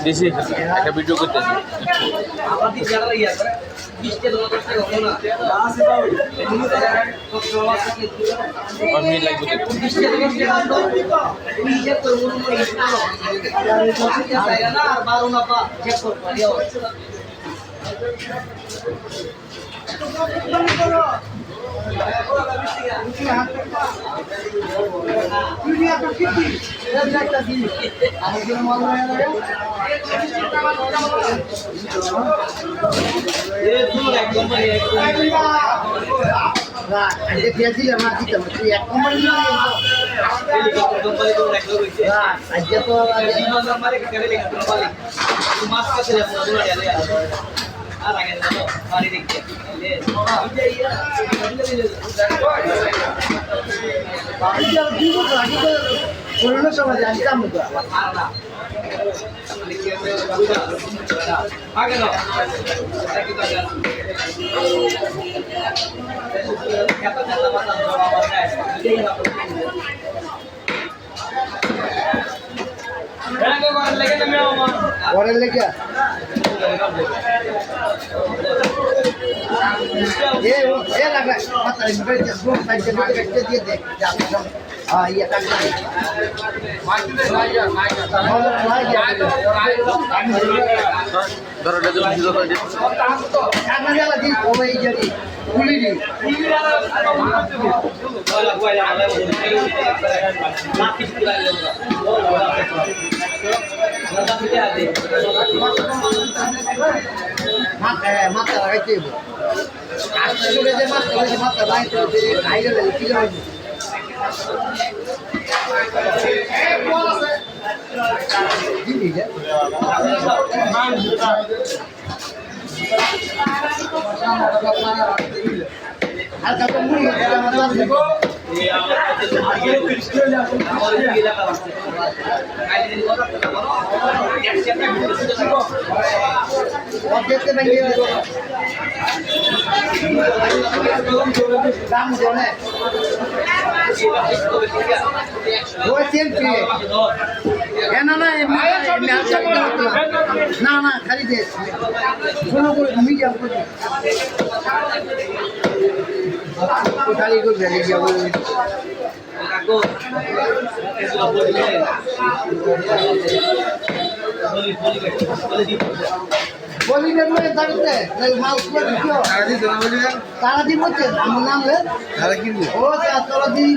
দিছি একটা ভিডিও করতেছি মিনিট লাগবে পুরোনো সময় জানতাম পরের লেগে মাথা লাগাইতে আসলে যে মাথা লাগাইতে হালকা তো মুড়ি দেখতে পাই দাম জনে না না খালি দে মিডিয়াম করে খালি করবে বলি থাকতে মাল তারা দিব আমার নাম তারা কিনবে ও তারা দিয়ে